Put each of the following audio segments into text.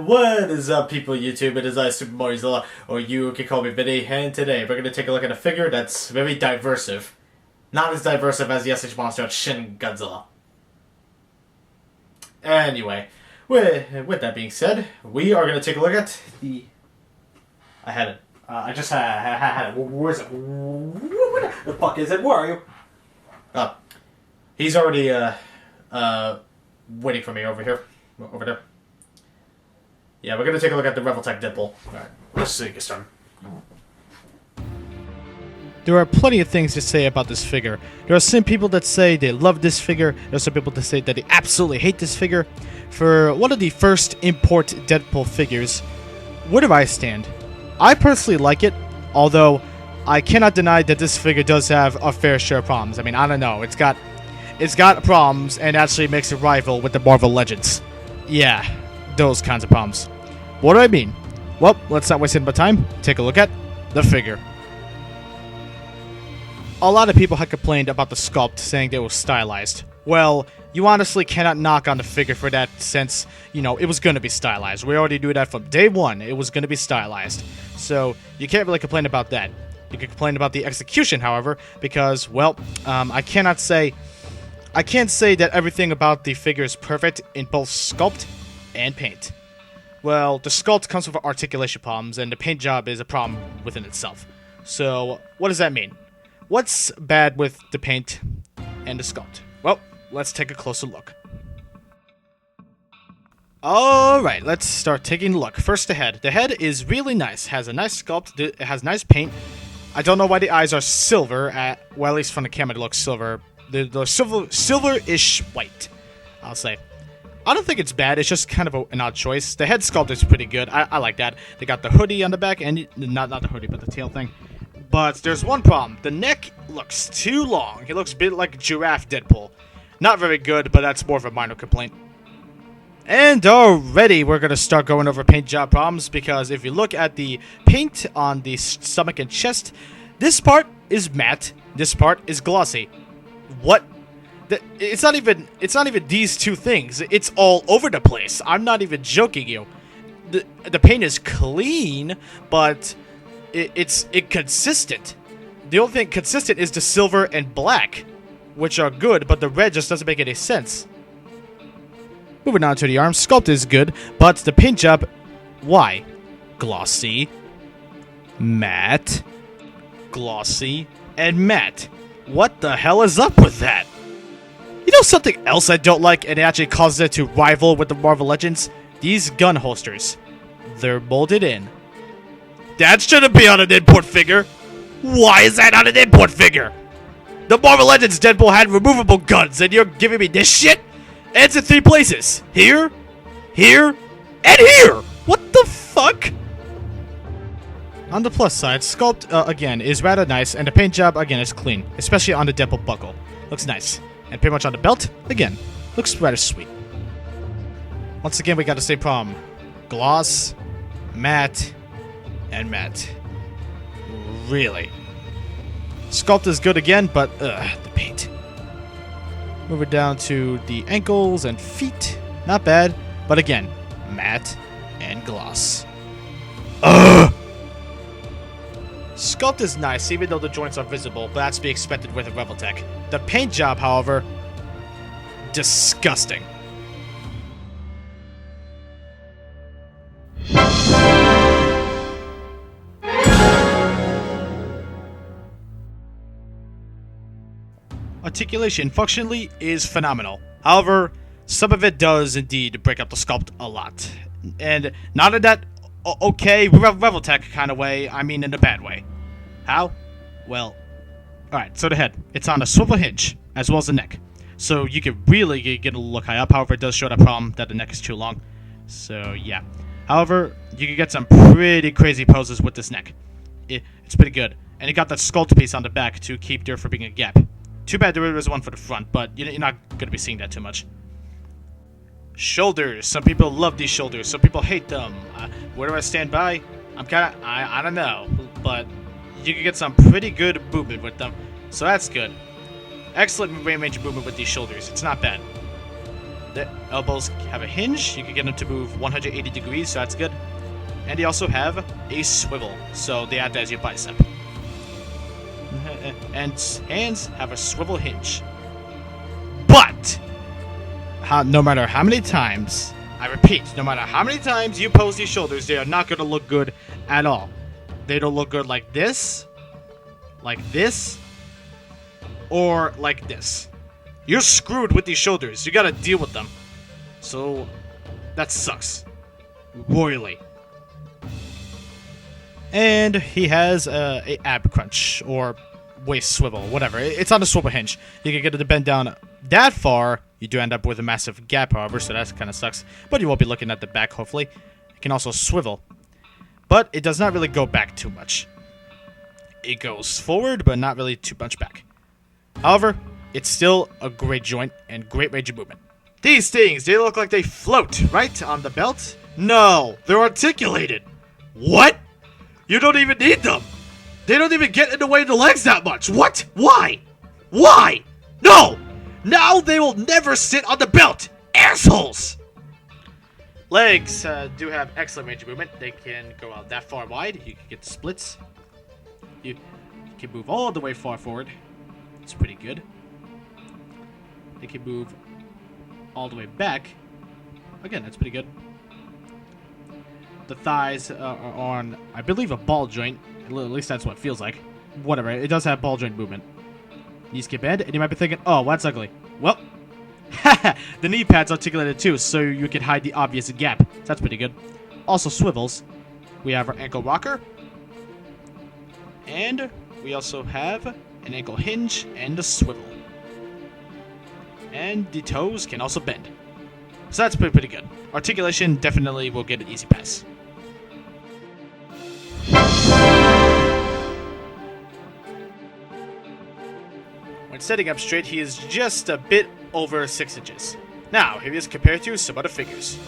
What is up, people YouTube? It is I, Super Mariozilla, or you can call me Vinny, and today we're going to take a look at a figure that's very diversive. Not as diversive as the SH Monster at Shin Godzilla. Anyway, with that being said, we are going to take a look at the... I had it. I just had it. Where is it? Where the fuck is it? Where are you? He's already waiting for me over here. Over there. Yeah, we're going to take a look at the Revoltech Deadpool. Alright, let's get started. There are plenty of things to say about this figure. There are some people that say they love this figure. There are some people that say that they absolutely hate this figure. For one of the first import Deadpool figures, where do I stand? I personally like it, although I cannot deny that this figure does have a fair share of problems. I mean, I don't know. It's got problems and actually makes a rival with the Marvel Legends. Yeah, those kinds of problems. What do I mean? Well, let's not waste any more time. Take a look at the figure. A lot of people had complained about the sculpt, saying that it was stylized. Well, you honestly cannot knock on the figure for that, since, you know, it was going to be stylized. We already knew that from day one. It was going to be stylized. So, you can't really complain about that. You can complain about the execution, however, because, well, I can't say that everything about the figure is perfect in both sculpt and paint. Well, the sculpt comes with articulation problems, and the paint job is a problem within itself. So, what does that mean? What's bad with the paint and the sculpt? Well, let's take a closer look. Alright, let's start taking a look. First, the head. The head is really nice. Has a nice sculpt. It has nice paint. I don't know why the eyes are silver. Well, at least from the camera, it looks silver. They're silver-ish white, I'll say. I don't think it's bad. It's just kind of an odd choice. The head sculpt is pretty good. I like that. They got the hoodie on the back, and not the hoodie, but the tail thing. But there's one problem. The neck looks too long. It looks a bit like a giraffe Deadpool. Not very good, but that's more of a minor complaint. And already we're going to start going over paint job problems, because if you look at the paint on the stomach and chest, this part is matte, this part is glossy. What? It's not even these two things. It's all over the place. I'm not even joking you. The paint is clean, but it's inconsistent. The only thing consistent is the silver and black, which are good, but the red just doesn't make any sense. Moving on to the arm, sculpt is good, but the paint job, why? Glossy, matte, glossy, and matte. What the hell is up with that? You know something else I don't like, and it actually causes it to rival with the Marvel Legends? These gun holsters. They're molded in. That shouldn't be on an import figure. Why is that on an import figure? The Marvel Legends Deadpool had removable guns, and you're giving me this shit? And it's in 3 places. Here, here, and here! What the fuck? On the plus side, sculpt, again, is rather nice, and the paint job, again, is clean. Especially on the Deadpool buckle. Looks nice. And pretty much on the belt, again, looks rather sweet. Once again, we got the same problem. Gloss, matte, and matte. Really. Sculpt is good again, but, the paint. Moving down to the ankles and feet. Not bad, but again, matte and gloss. Ugh! Sculpt is nice, even though the joints are visible, but that's to be expected with a Revoltech. The paint job, however, disgusting. Articulation functionally is phenomenal. However, some of it does indeed break up the sculpt a lot. And not in that okay Revoltech kind of way, I mean in a bad way. How? Well, alright, so the head. It's on a swivel hinge, as well as the neck. so you could really get a look high up. However, it does show that problem that the neck is too long. So yeah. However, you can get some pretty crazy poses with this neck. It's pretty good. And it got that sculpt piece on the back to keep there from being a gap. Too bad there was one for the front, but you're not going to be seeing that too much. Shoulders. Some people love these shoulders. Some people hate them. Where do I stand by? I don't know. But you can get some pretty good movement with them. So that's good. Excellent range of movement with these shoulders. It's not bad. The elbows have a hinge. You can get them to move 180 degrees, so that's good. And they also have a swivel, so they act as your bicep. And hands have a swivel hinge. But no matter how many times, I repeat, no matter how many times you pose these shoulders, they are not going to look good at all. They don't look good like this, or like this. You're screwed with these shoulders. You gotta deal with them. So, that sucks. Royally. And he has a ab crunch, or waist swivel, whatever. It's on a swivel hinge. You can get it to bend down that far. You do end up with a massive gap, however, so that kind of sucks. But you won't be looking at the back, hopefully. It can also swivel. But it does not really go back too much. It goes forward, but not really too much back. However, it's still a great joint and great range of movement. These things, they look like they float, right, on the belt? No, they're articulated. What? You don't even need them. They don't even get in the way of the legs that much. What? Why? Why? No! Now they will never sit on the belt. Assholes! Legs do have excellent range of movement. They can go out that far wide. You can get splits. You can move all the way far forward. It's pretty good. They can move all the way back. Again, that's pretty good. The thighs are on, I believe, a ball joint. At least that's what it feels like. Whatever, it does have ball joint movement. Knees can bend, and you might be thinking, oh, well, that's ugly. Well, the knee pad's articulated too, so you can hide the obvious gap. So that's pretty good. Also swivels. We have our ankle rocker. And we also have an ankle hinge and a swivel. And the toes can also bend. So that's pretty good. Articulation definitely will get an easy pass. When sitting up straight, he is just a bit over 6 inches. Now, here he is compared to some other figures.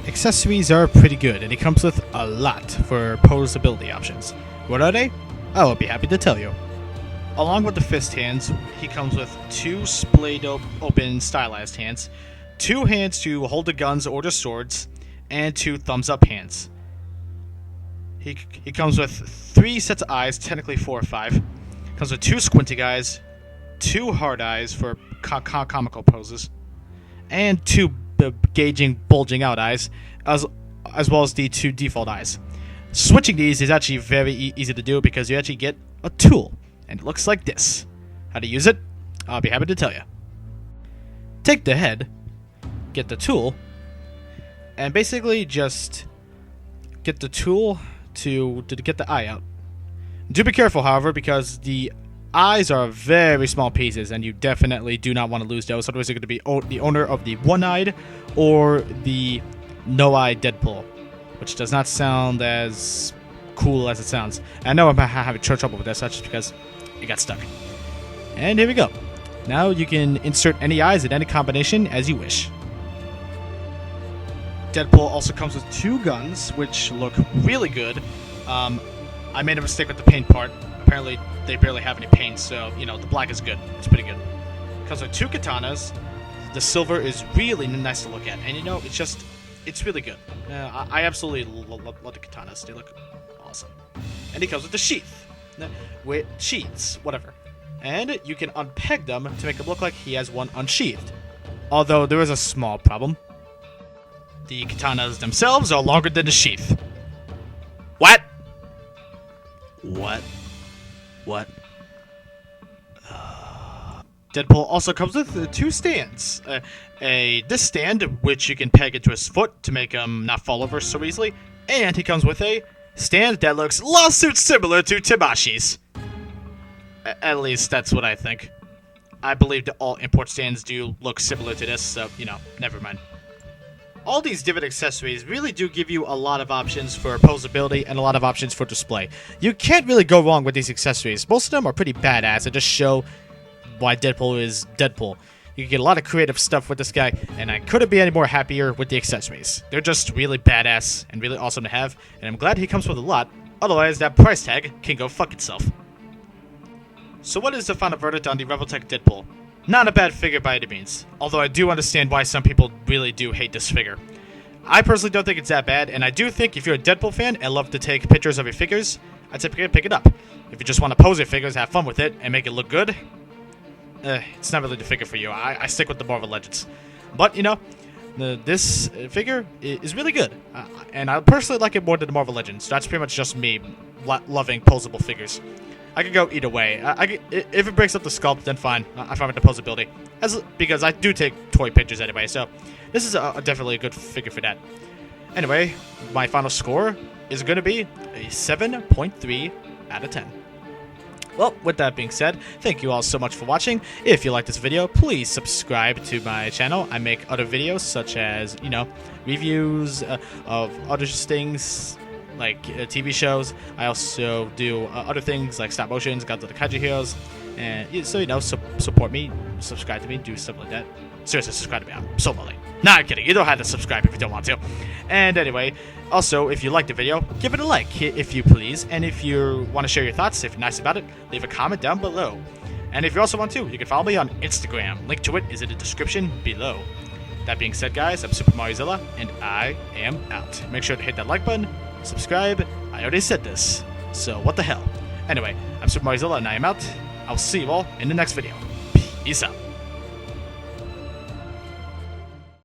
Accessories are pretty good, and it comes with a lot for posability options. What are they? I will be happy to tell you. Along with the fist hands, he comes with 2 splayed open stylized hands, 2 hands to hold the guns or the swords, and 2 thumbs up hands. He comes with 3 sets of eyes, technically 4 or 5. Comes with 2 squinting eyes, 2 hard eyes for comical poses, and 2 gauging, bulging out eyes, as well as the 2 default eyes. Switching these is actually very easy to do because you actually get a tool, and it looks like this. How to use it? I'll be happy to tell you. Take the head, get the tool, and basically just get the tool to get the eye out. Do be careful, however, because the eyes are very small pieces, and you definitely do not want to lose those. Otherwise, you're going to be the owner of the one-eyed or the no-eye Deadpool, which does not sound as cool as it sounds. And I know I'm having trouble with this, that's just because it got stuck. And here we go. Now you can insert any eyes in any combination as you wish. Deadpool also comes with 2 guns, which look really good. I made a mistake with the paint part. Apparently, they barely have any paint, so, the black is good. It's pretty good. Comes with 2 katanas. the silver is really nice to look at, and you know, it's really good. I absolutely love the katanas. They look awesome. And he comes with the sheath, with sheaths, whatever. And you can unpeg them to make it look like he has one unsheathed. Although there is a small problem. The katanas themselves are longer than the sheath. What? What? Deadpool also comes with 2 stands. This stand, which you can peg into his foot to make him not fall over so easily. And he comes with a stand that looks lawsuit similar to Tamashi's. At least that's what I think. I believe that all import stands do look similar to this, so, you know, never mind. All these different accessories really do give you a lot of options for posability and a lot of options for display. You can't really go wrong with these accessories. Most of them are pretty badass and just show why Deadpool is Deadpool. You can get a lot of creative stuff with this guy, and I couldn't be any more happier with the accessories. They're just really badass and really awesome to have, and I'm glad he comes with a lot. Otherwise, that price tag can go fuck itself. So what is the final verdict on the Revoltech Deadpool? Not a bad figure by any means, although I do understand why some people really do hate this figure. I personally don't think it's that bad, and I do think if you're a Deadpool fan and love to take pictures of your figures, I'd say pick it up. If you just want to pose your figures, have fun with it, and make it look good, it's not really the figure for you. I stick with the Marvel Legends. But, you know, this figure is really good, and I personally like it more than the Marvel Legends. That's pretty much just me loving posable figures. I could go either way. If it breaks up the sculpt, then fine. I'm fine with the posability. Because I do take toy pictures anyway, so this is definitely a good figure for that. Anyway, my final score is going to be a 7.3 out of 10. Well, with that being said, thank you all so much for watching. If you like this video, please subscribe to my channel. I make other videos such as, you know, reviews of other things, like TV shows. I also do other things like stop motions, Godzilla Kaiju Heroes, and so, you know, support me, subscribe to me, do stuff like that. Seriously, subscribe to me. I'm so lonely. Nah, I'm kidding. You don't have to subscribe if you don't want to. And anyway, also, if you liked the video, give it a like, if you please. And if you want to share your thoughts, if you're nice about it, leave a comment down below. And if you also want to, you can follow me on Instagram. Link to it is in the description below. That being said, guys, I'm Super Mariozilla, and I am out. Make sure to hit that like button, subscribe. I already said this, so what the hell. Anyway, I'm Super Mariozilla, and I am out. I'll see you all in the next video. Peace out.